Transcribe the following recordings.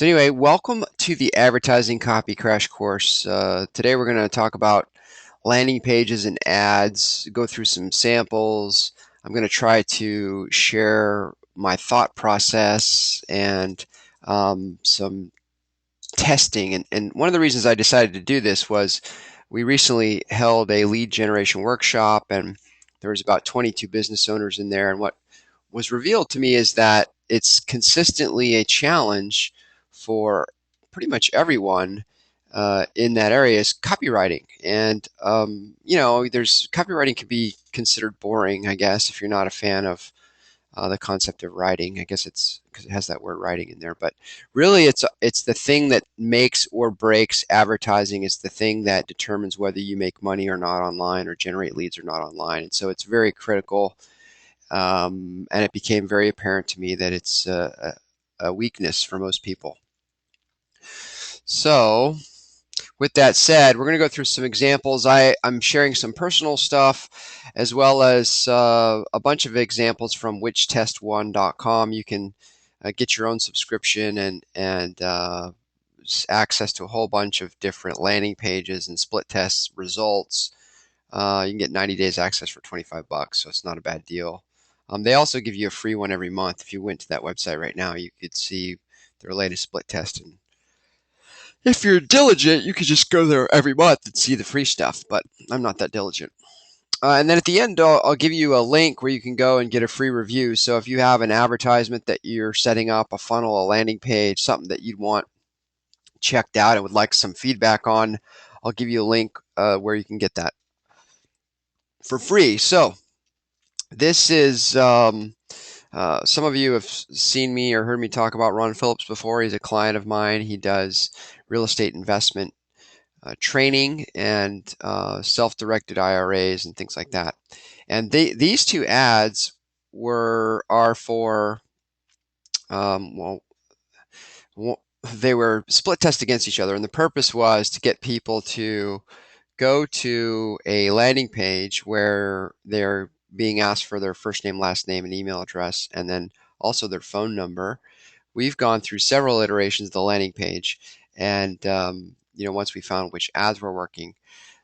So anyway, welcome to the Advertising Copy Crash Course. Today we're going to talk about landing pages and ads, go through some samples. I'm going to try to share my thought process and some testing. And one of the reasons I decided to do this was we recently held a lead generation workshop, and there was about 22 business owners in there. And what was revealed to me is that it's consistently a challenge for pretty much everyone in that area is copywriting. And there's copywriting can be considered boring, I guess, if you're not a fan of the concept of writing. I guess it's because it has that word writing in there, but really it's the thing that makes or breaks advertising. It's the thing that determines whether you make money or not online, or generate leads or not online. And so it's very critical. And it became very apparent to me that it's a weakness for most people. So with that said, we're going to go through some examples. I'm sharing some personal stuff as well as a bunch of examples from whichtest1.com. You can get your own subscription and access to a whole bunch of different landing pages and split test results. You can get 90 days access for $25, so it's not a bad deal. They also give you a free one every month. If you went to that website right now, you could see their latest split test. And if you're diligent, you could just go there every month and see the free stuff, but I'm not that diligent. And then at the end, I'll give you a link where you can go and get a free review. So if you have an advertisement that you're setting up, a funnel, a landing page, something that you'd want checked out and would like some feedback on, I'll give you a link where you can get that for free. So this is some of you have seen me or heard me talk about Ron Phillips before. He's a client of mine. He does real estate investment training and self-directed IRAs and things like that. And these two ads are for they were split test against each other, and the purpose was to get people to go to a landing page where they're being asked for their first name, last name, and email address, and then also their phone number. We've gone through several iterations of the landing page, and once we found which ads were working.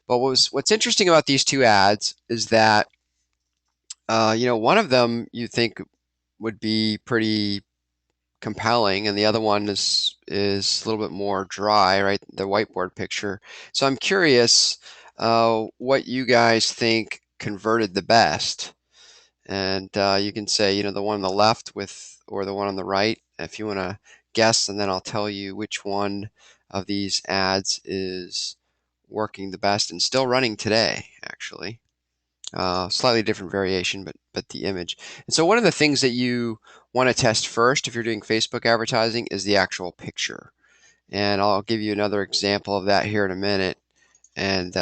But what's interesting about these two ads is that one of them you think would be pretty compelling, and the other one is a little bit more dry, right? The whiteboard picture. So I'm curious what you guys think converted the best. And you can say, the one on the left or the one on the right, if you want to guess, and then I'll tell you which one of these ads is working the best and still running today, actually. Slightly different variation, but the image. And so one of the things that you want to test first if you're doing Facebook advertising is the actual picture. And I'll give you another example of that here in a minute. And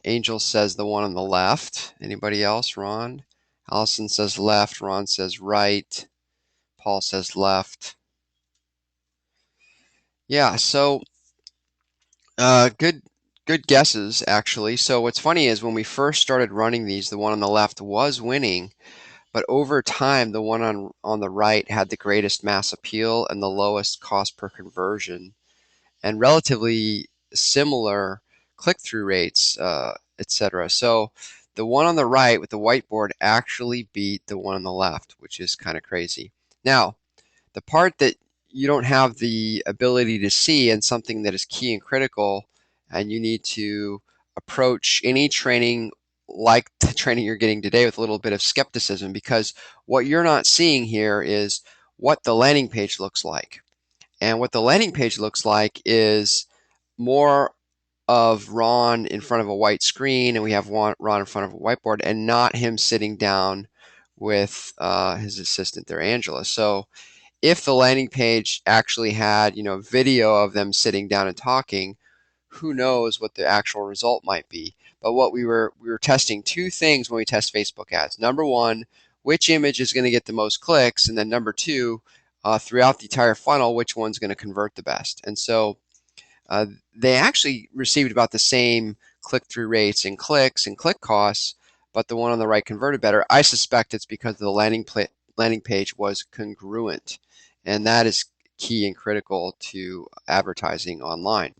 Angel says the one on the left. Anybody else? Ron? Allison says left. Ron says right. Paul says left. Yeah, so good guesses, actually. So what's funny is when we first started running these, the one on the left was winning, but over time, the one on the right had the greatest mass appeal and the lowest cost per conversion, and relatively similar click-through rates, etc. So the one on the right with the whiteboard actually beat the one on the left, which is kind of crazy. Now, the part that you don't have the ability to see, and something that is key and critical, and you need to approach any training like the training you're getting today with a little bit of skepticism, because what you're not seeing here is what the landing page looks like. And what the landing page looks like is more of Ron in front of a white screen, and we have Ron in front of a whiteboard, and not him sitting down with his assistant there, Angela. So if the landing page actually had, video of them sitting down and talking, who knows what the actual result might be. But what we were testing two things when we test Facebook ads. Number one, which image is going to get the most clicks, and then number two, throughout the entire funnel, which one's going to convert the best. And so they actually received about the same click-through rates and clicks and click costs, but the one on the right converted better. I suspect it's because the landing page was congruent, and that is key and critical to advertising online.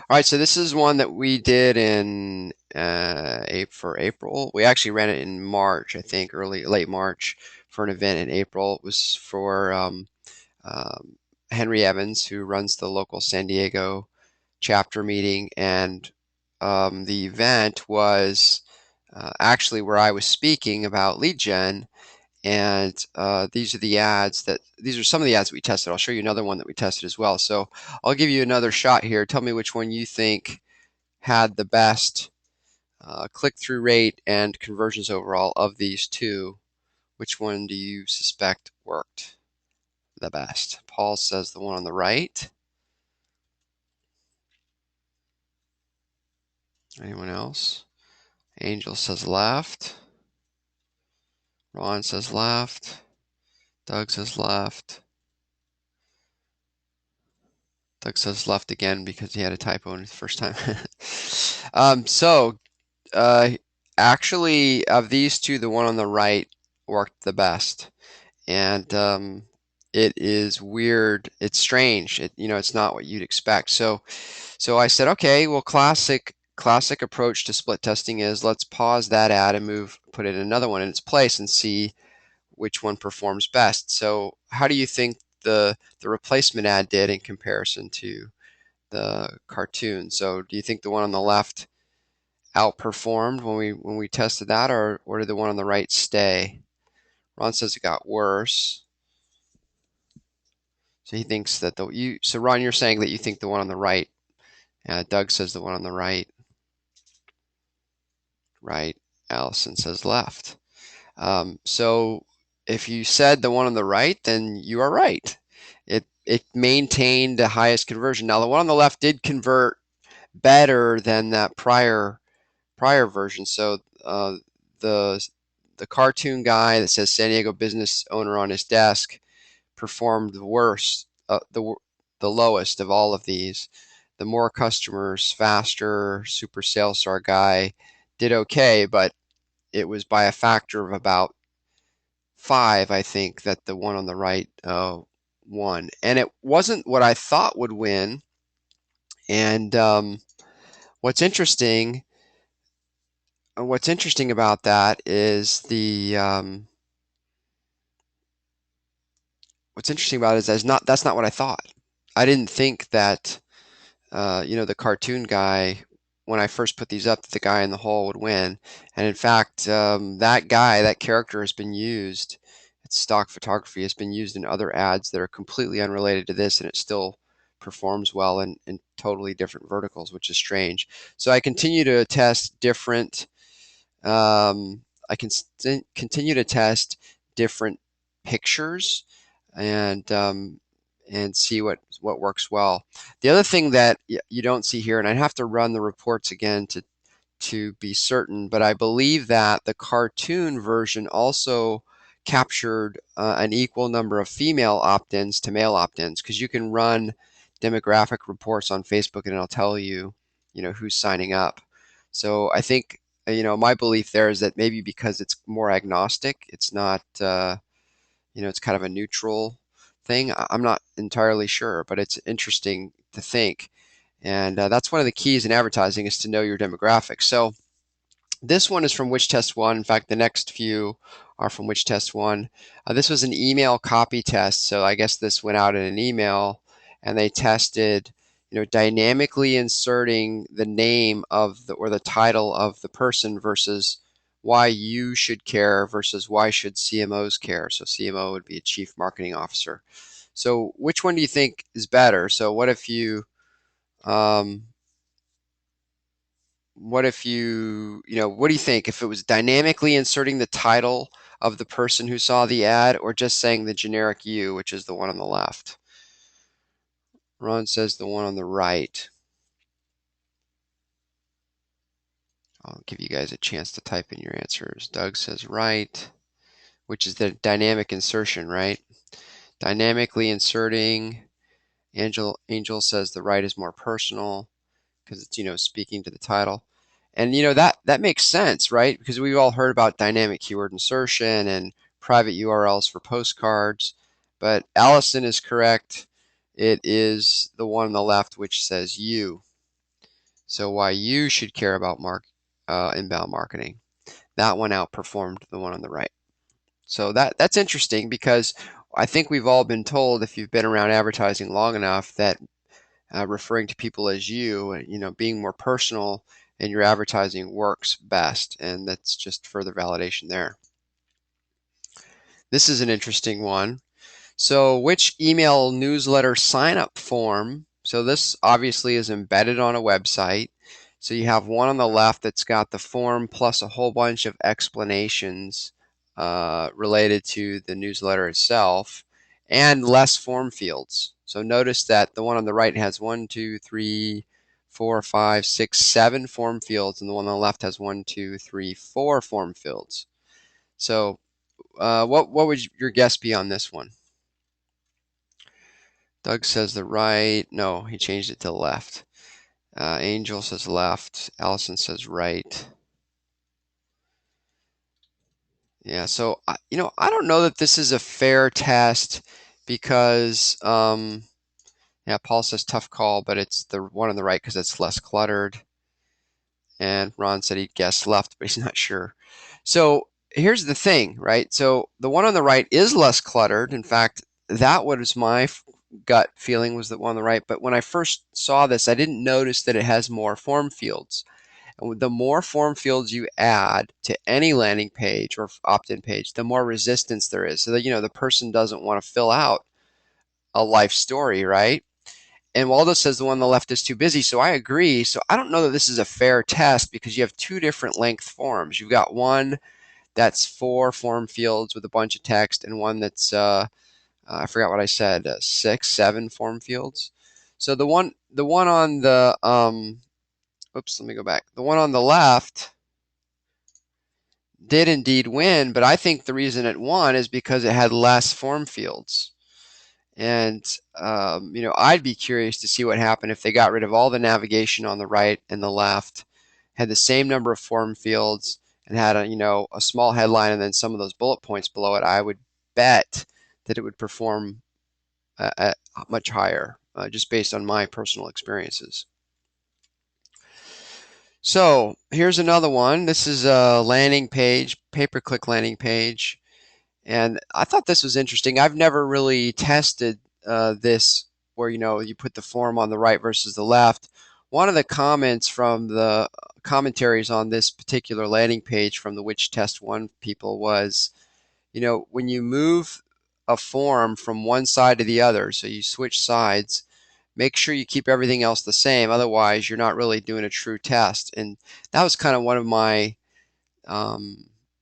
All right, so this is one that we did in for April. We actually ran it in March, I think, late March, for an event in April. It was for um, Henry Evans, who runs the local San Diego chapter meeting, and the event was actually where I was speaking about lead gen. And these are some of the ads that we tested. I'll show you another one that we tested as well. So I'll give you another shot here. Tell me which one you think had the best click-through rate and conversions overall of these two. Which one do you suspect worked the best? Paul says the one on the right. Anyone else? Angel says left. Ron says left. Doug says left. Doug says left again because he had a typo in his first time. So uh, actually, of these two, the one on the right worked the best. And it is weird. It's strange. It's not what you'd expect. So I said, okay, well, classic approach to split testing is let's pause that ad and put it another one in its place and see which one performs best. So how do you think the replacement ad did in comparison to the cartoon? So do you think the one on the left outperformed when we tested that, or did the one on the right stay? Ron says it got worse. So he thinks that so Ron, you're saying that you think the one on the right. Doug says the one on the right. Right. Allison says left. So if you said the one on the right, then you are right. It maintained the highest conversion. Now the one on the left did convert better than that prior version. So the the cartoon guy that says San Diego business owner on his desk performed the worst, the lowest of all of these. The more customers, faster, super sales star guy did okay, but it was by a factor of about 5, I think, that the one on the right won. And it wasn't what I thought would win. And what's interesting, what's interesting about that is what's interesting about it is that's not what I thought. I didn't think that the cartoon guy, when I first put these up, that the guy in the hole would win. And in fact, that character has been used. It's stock photography has been used in other ads that are completely unrelated to this, and it still performs well in totally different verticals, which is strange. So I continue to test different. I can continue to test different pictures and see what works well. The other thing that you don't see here, and I'd have to run the reports again to be certain, but I believe that the cartoon version also captured an equal number of female opt-ins to male opt-ins, because you can run demographic reports on Facebook and it'll tell you, who's signing up. So I think, my belief there is that maybe because it's more agnostic, it's not, it's kind of a neutral thing. I'm not entirely sure, but it's interesting to think. And that's one of the keys in advertising, is to know your demographics. So this one is from Which Test One. In fact, the next few are from Which Test One. This was an email copy test, so I guess this went out in an email, and they tested, dynamically inserting the name of or the title of the person versus why you should care versus why should CMOs care. So CMO would be a chief marketing officer. So which one do you think is better? So um, what do you think if it was dynamically inserting the title of the person who saw the ad, or just saying the generic you, which is the one on the left? Ron says the one on the right. I'll give you guys a chance to type in your answers. Doug says right, which is the dynamic insertion, right? Dynamically inserting. Angel says the right is more personal because it's, speaking to the title. And that makes sense, right? Because we've all heard about dynamic keyword insertion and private URLs for postcards. But Allison is correct. It is the one on the left which says you. So why you should care about inbound marketing. That one outperformed the one on the right. So that's interesting because I think we've all been told, if you've been around advertising long enough, that referring to people as you, being more personal in your advertising works best, and that's just further validation there. This is an interesting one. So, which email newsletter sign up form? So, this obviously is embedded on a website. So, you have one on the left that's got the form plus a whole bunch of explanations related to the newsletter itself and less form fields. So, notice that the one on the right has 1, 2, 3, 4, 5, 6, 7 form fields, and the one on the left has 1, 2, 3, 4 form fields. So, what would your guess be on this one? Doug says the right. No, he changed it to the left. Angel says left. Allison says right. Yeah, so I don't know that this is a fair test because yeah, Paul says tough call, but it's the one on the right because it's less cluttered. And Ron said he guessed left, but he's not sure. So here's the thing, right? So the one on the right is less cluttered. In fact, that was my gut feeling, was the one on the right. But when I first saw this, I didn't notice that it has more form fields. And the more form fields you add to any landing page or opt-in page, the more resistance there is. So that the person doesn't want to fill out a life story, right? And Waldo says the one on the left is too busy. So I agree. So I don't know that this is a fair test because you have two different length forms. You've got one that's 4 form fields with a bunch of text, and one that's I forgot what I said, 6, 7 form fields. So the one on the oops, let me go back. The one on the left did indeed win, but I think the reason it won is because it had less form fields. And I'd be curious to see what happened if they got rid of all the navigation on the right and the left, had the same number of form fields, and had a small headline and then some of those bullet points below it. I would bet that it would perform much higher, just based on my personal experiences. So here's another one. This is a landing page, pay-per-click landing page. And I thought this was interesting. I've never really tested this where you put the form on the right versus the left. One of the comments from the commentaries on this particular landing page from the Which Test One people was, when you move a form from one side to the other, so you switch sides, make sure you keep everything else the same. Otherwise, you're not really doing a true test. And that was kind of um,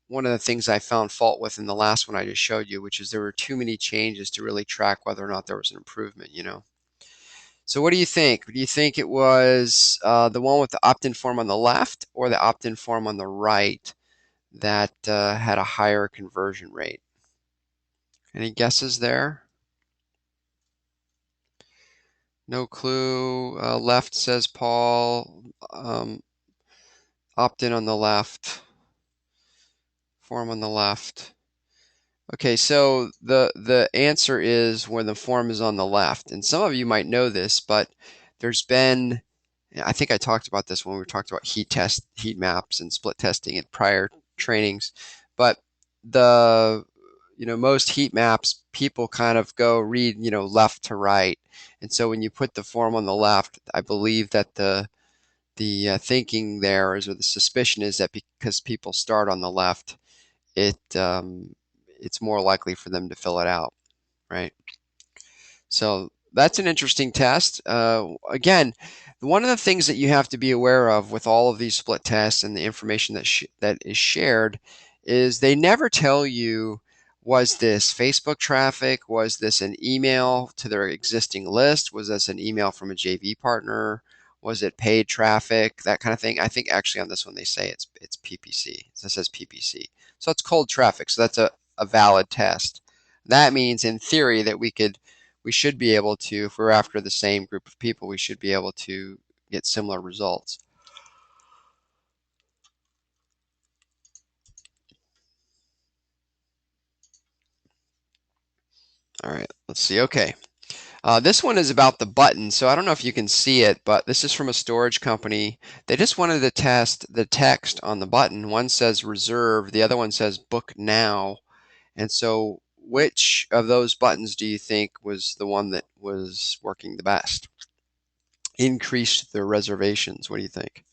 one of the things I found fault with in the last one I just showed you, which is there were too many changes to really track whether or not there was an improvement. So what do you think? Do you think it was the one with the opt-in form on the left or the opt-in form on the right that had a higher conversion rate? Any guesses there? No clue. Left says Paul. Opt-in on the left. Form on the left. Okay, so the answer is where the form is on the left. And some of you might know this, but there's been, I think I talked about this when we talked about heat maps and split testing in prior trainings. But the most heat maps, people kind of go read left to right. And so when you put the form on the left, I believe that the thinking there is, or the suspicion is, that because people start on the left, it it's more likely for them to fill it out, right? So that's an interesting test. Again, one of the things that you have to be aware of with all of these split tests and the information that is shared is they never tell you, was this Facebook traffic? Was this an email to their existing list? Was this an email from a JV partner? Was it paid traffic? That kind of thing. I think actually on this one they say it's PPC. So it says PPC. So it's cold traffic. So that's a valid test. That means in theory that we should be able to, if we're after the same group of people, we should be able to get similar results. All right, let's see. Okay. This one is about the button, so I don't know if you can see it, but this is from a storage company. They just wanted to test the text on the button. One says reserve, the other one says book now. And so, which of those buttons do you think was the one that was working the best? Increased their reservations. What do you think?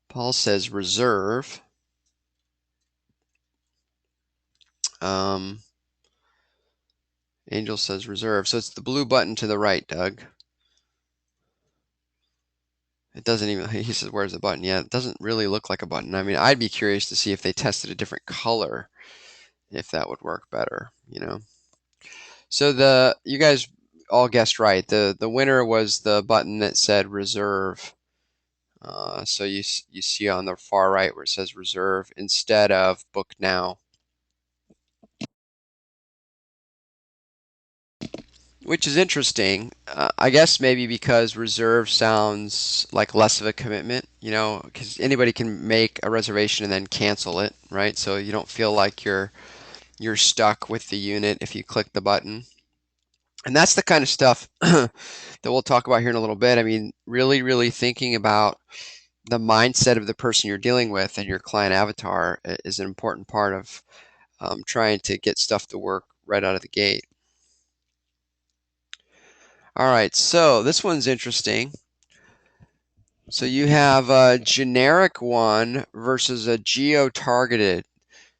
Paul says reserve. Um, Angel says reserve. So it's the blue button to the right, Doug. It doesn't even, he says, where's the button? Yeah, it doesn't really look like a button. I mean, I'd be curious to see if they tested a different color, if that would work better, you know? So you guys all guessed right. The winner was the button that said reserve. So you see on the far right where it says reserve instead of book now, which is interesting. I guess maybe because reserve sounds like less of a commitment, you know, because anybody can make a reservation and then cancel it, right? So you don't feel like you're stuck with the unit if you click the button. And that's the kind of stuff that we'll talk about here in a little bit. I mean, really, really thinking about the mindset of the person you're dealing with and your client avatar is an important part of trying to get stuff to work right out of the gate. All right, so this one's interesting. So you have a generic one versus a geo-targeted.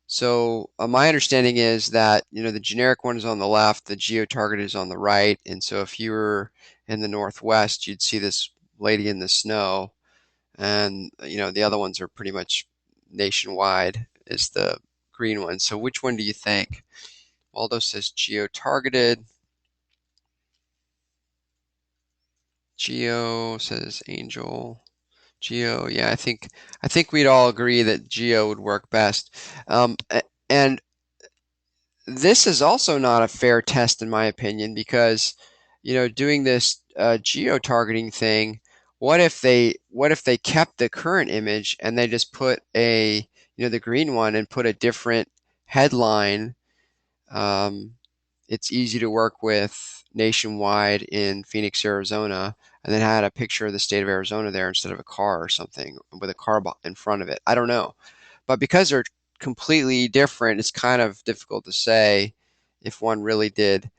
So my understanding is that the generic one is on the left, the geo-targeted is on the right, and so if you were in the Northwest, you'd see this lady in the snow, and the other ones are pretty much nationwide. Is the green one. So which one do you think? Waldo says geo-targeted. Geo says Angel. Geo, yeah, I think we'd all agree that Geo would work best. And this is also not a fair test in my opinion because doing this geo-targeting thing, what if they kept the current image and they just put the green one and put a different headline. um, it's easy to work with nationwide in Phoenix, Arizona, and then had a picture of the state of Arizona there instead of a car or something with a car in front of it. I don't know. But because they're completely different, it's kind of difficult to say if one really did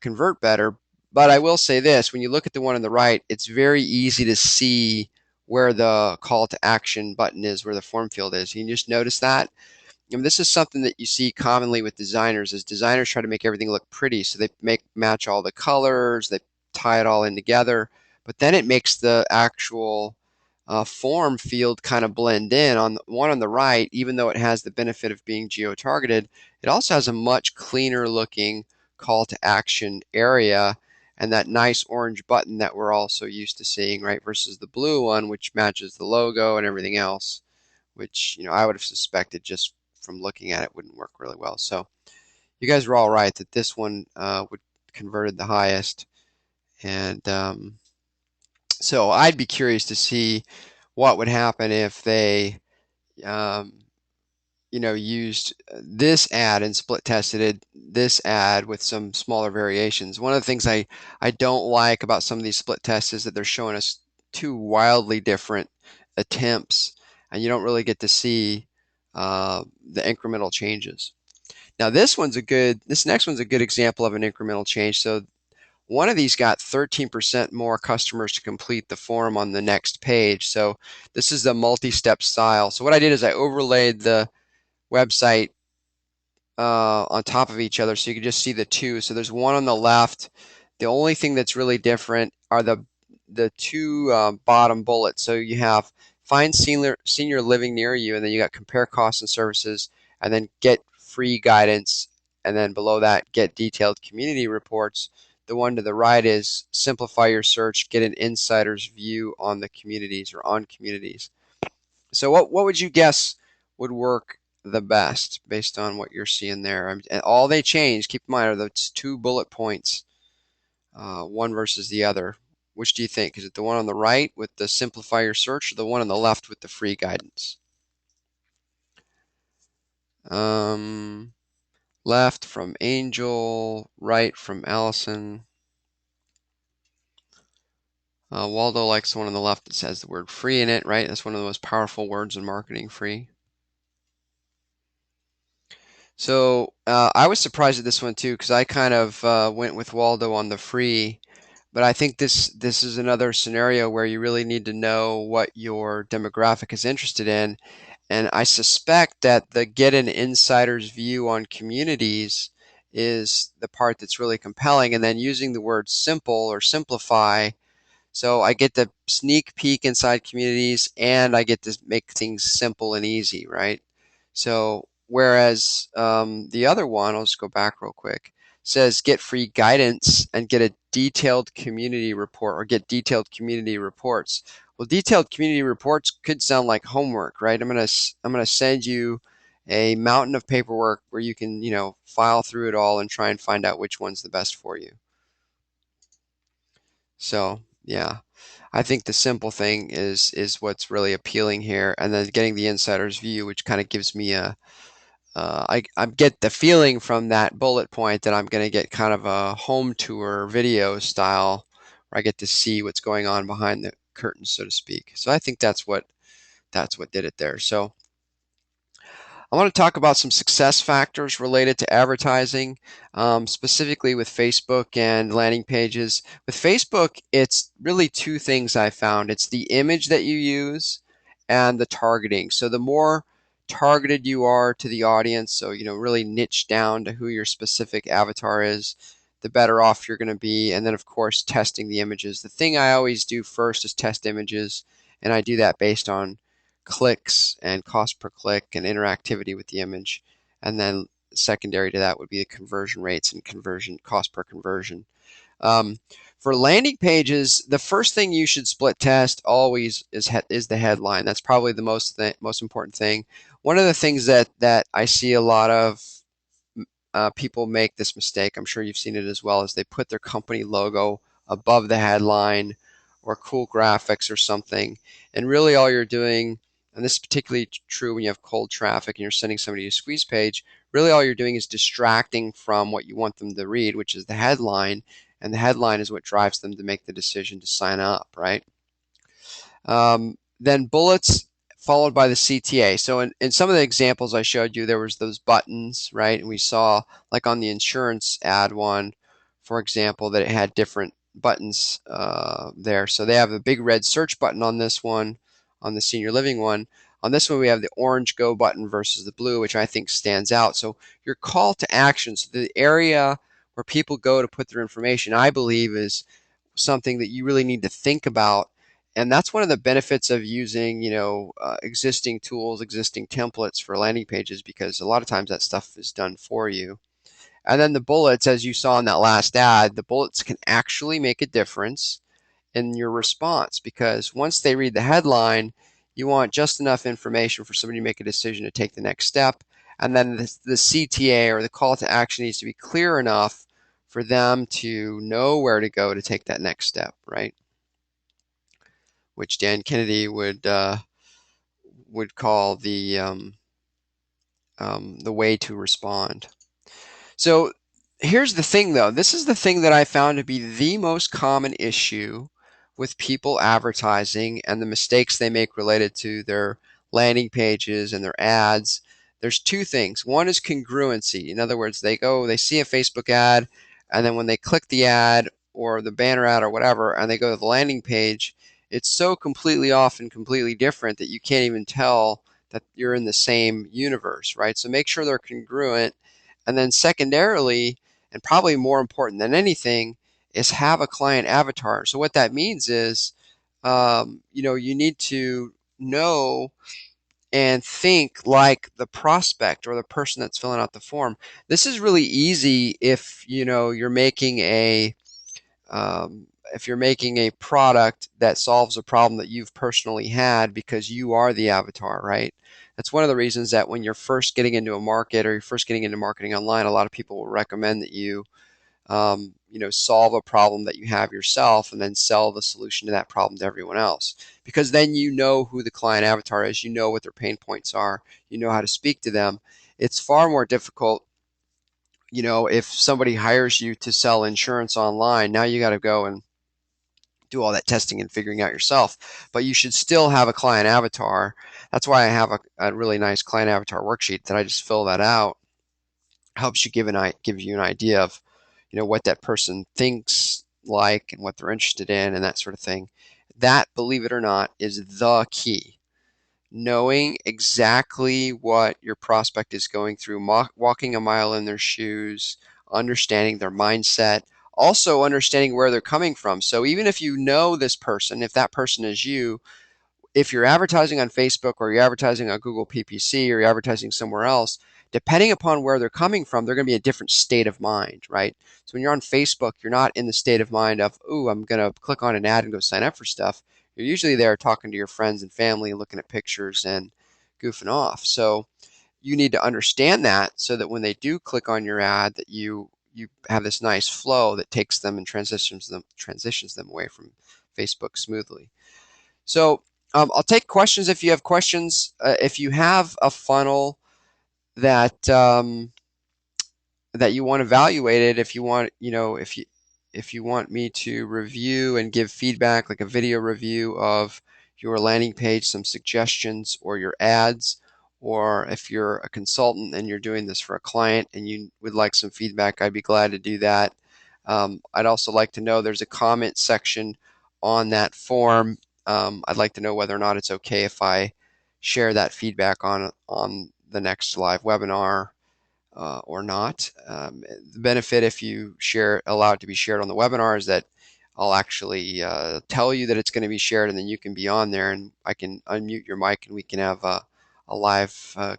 convert better. But I will say this, when you look at the one on the right, it's very easy to see where the call to action button is, where the form field is. You can just notice that. This is something that you see commonly with designers is designers try to make everything look pretty. So they match all the colors, they tie it all in together, but then it makes the actual form field kind of blend in. On the one on the right, even though it has the benefit of being geo-targeted, it also has a much cleaner looking call to action area and that nice orange button that we're also used to seeing, right? Versus the blue one, which matches the logo and everything else, which I would have suspected just from looking at it wouldn't work really well. So you guys were all right that this one would converted the highest, and so I'd be curious to see what would happen if they um, used this ad and split tested this ad with some smaller variations. One of the things I don't like about some of these split tests is that they're showing us two wildly different attempts, and you don't really get to see the incremental changes. Now this next one's a good example of an incremental change. So one of these got 13% more customers to complete the form on the next page. So this is the multi-step style. So what I did is I overlaid the website on top of each other so you can just see the two. So there's one on the left. The only thing that's really different are the two bottom bullets. So you have find senior living near you, and then you got compare costs and services, and then get free guidance, and then below that get detailed community reports. The one to the right is simplify your search, get an insider's view on the communities or on communities. So what would you guess would work the best based on what you're seeing there? And all they change, keep in mind, are those two bullet points, one versus the other. Which do you think? Is it the one on the right with the simplify your search or the one on the left with the free guidance? Um, Left from Angel, right from Allison. Waldo likes the one on the left that says the word free in it, right? That's one of the most powerful words in marketing, free. So I was surprised at this one too, because I kind of went with Waldo on the free, but I think this is another scenario where you really need to know what your demographic is interested in, and I suspect that the get an insider's view on communities is the part that's really compelling, and then using the word simple or simplify. So I get to sneak peek inside communities and I get to make things simple and easy, right? So whereas the other one, I'll just go back real quick, says get free guidance and get a detailed community report or get detailed community reports. Well, detailed community reports could sound like homework, right? I'm gonna send you a mountain of paperwork where you can, file through it all and try and find out which one's the best for you. So, yeah. I think the simple thing is what's really appealing here, and then getting the insider's view, which kind of gives me I get the feeling from that bullet point that I'm going to get kind of a home tour video style, where I get to see what's going on behind the curtains, so to speak. So I think that's what did it there. So I want to talk about some success factors related to advertising, specifically with Facebook and landing pages. With Facebook, it's really two things I found. It's the image that you use and the targeting. So the more targeted you are to the audience, so really niche down to who your specific avatar is, the better off you're going to be. And then of course testing the images. The thing I always do first is test images, and I do that based on clicks and cost per click and interactivity with the image. And then secondary to that would be the conversion rates and conversion cost per conversion. Um, for landing pages, the first thing you should split test always is the headline. That's probably the most important thing. One of the things that I see a lot of people make this mistake. I'm sure you've seen it as well, as they put their company logo above the headline or cool graphics or something. And really all you're doing, and this is particularly true when you have cold traffic and you're sending somebody to a squeeze page, really all you're doing is distracting from what you want them to read, which is the headline. And the headline is what drives them to make the decision to sign up, right? Then bullets followed by the CTA. So in some of the examples I showed you, there was those buttons, right? And we saw, like on the insurance ad one, for example, that it had different buttons there. So they have a big red search button on this one, on the senior living one. On this one, we have the orange go button versus the blue, which I think stands out. So your call to action, so the area where people go to put their information, I believe is something that you really need to think about. And that's one of the benefits of using, existing tools, existing templates for landing pages, because a lot of times that stuff is done for you. And then the bullets, as you saw in that last ad, the bullets can actually make a difference in your response, because once they read the headline, you want just enough information for somebody to make a decision to take the next step. And then the CTA, or the call to action, needs to be clear enough for them to know where to go to take that next step, right? Which Dan Kennedy would call the way to respond. So here's the thing, though. This is the thing that I found to be the most common issue with people advertising and the mistakes they make related to their landing pages and their ads. There's two things. One is congruency. In other words, they see a Facebook ad, and then when they click the ad or the banner ad or whatever, and they go to the landing page, it's so completely off and completely different that you can't even tell that you're in the same universe, right? So make sure they're congruent. And then secondarily, and probably more important than anything, is have a client avatar. So what that means is, you need to know and think like the prospect or the person that's filling out the form. This is really easy if you're making um, a product that solves a problem that you've personally had, because you are the avatar, right? That's one of the reasons that when you're first getting into a market or you're first getting into marketing online, a lot of people will recommend that you solve a problem that you have yourself and then sell the solution to that problem to everyone else. Because then you know who the client avatar is, you know what their pain points are, you know how to speak to them. It's far more difficult if somebody hires you to sell insurance online, now you got to go and do all that testing and figuring out yourself. But you should still have a client avatar. That's why I have a really nice client avatar worksheet that I just fill that out. Helps you give you an idea of what that person thinks like and what they're interested in and that sort of thing. That, believe it or not, is the key. Knowing exactly what your prospect is going through, walking a mile in their shoes, understanding their mindset, also understanding where they're coming from. So even if you know this person, if that person is you, if you're advertising on Facebook or you're advertising on Google PPC or you're advertising somewhere else, depending upon where they're coming from, they're going to be a different state of mind, right? So when you're on Facebook, you're not in the state of mind of, ooh, I'm going to click on an ad and go sign up for stuff. You're usually there talking to your friends and family and looking at pictures and goofing off. So you need to understand that so that when they do click on your ad, that you have this nice flow that takes them and transitions them away from Facebook smoothly. So I'll take questions if you have questions. If you have a funnel that that you want evaluated, if you want, if you want me to review and give feedback, like a video review of your landing page, some suggestions, or your ads, or if you're a consultant and you're doing this for a client and you would like some feedback, I'd be glad to do that. I'd also like to know, there's a comment section on that form. I'd like to know whether or not it's okay if I share that feedback on the next live webinar or not. The benefit, if you allow it to be shared on the webinar, is that I'll actually tell you that it's going to be shared, and then you can be on there, and I can unmute your mic, and we can have a live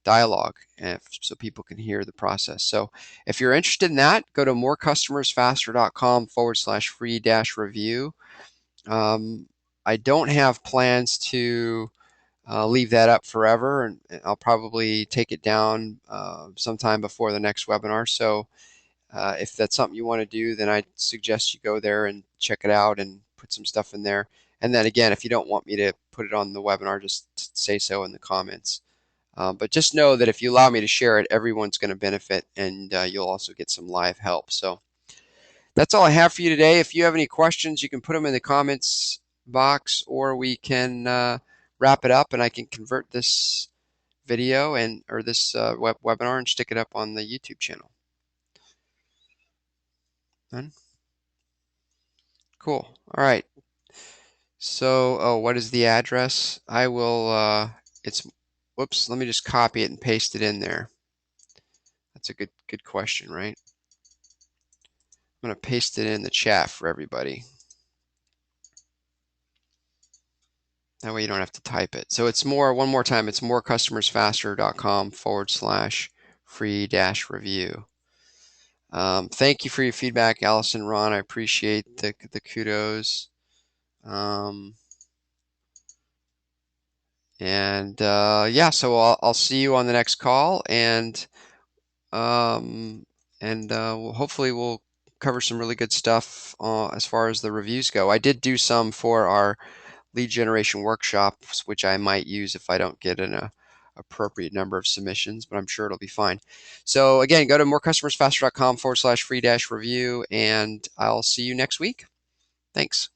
dialogue, so people can hear the process. So if you're interested in that, go to morecustomersfaster.com/free review. I don't have plans to leave that up forever, and I'll probably take it down sometime before the next webinar. So if that's something you want to do, then I suggest you go there and check it out and put some stuff in there. And then again, if you don't want me to put it on the webinar, just say so in the comments. But just know that if you allow me to share it, everyone's going to benefit, and you'll also get some live help. So that's all I have for you today. If you have any questions, you can put them in the comments box, or we can wrap it up and I can convert this video or this webinar and stick it up on the YouTube channel. Done? Cool. All right. So, what is the address? I will, whoops, let me just copy it and paste it in there. That's a good question, right? I'm going to paste it in the chat for everybody. That way you don't have to type it. So it's one more time, it's morecustomersfaster.com/free-review. Thank you for your feedback, Allison, Ron. I appreciate the kudos. Yeah, so I'll see you on the next call, and hopefully we'll cover some really good stuff as far as the reviews go. I did do some for our lead generation workshops, which I might use if I don't get an appropriate number of submissions, but I'm sure it'll be fine. So again, go to morecustomersfaster.com/free-review, and I'll see you next week. Thanks.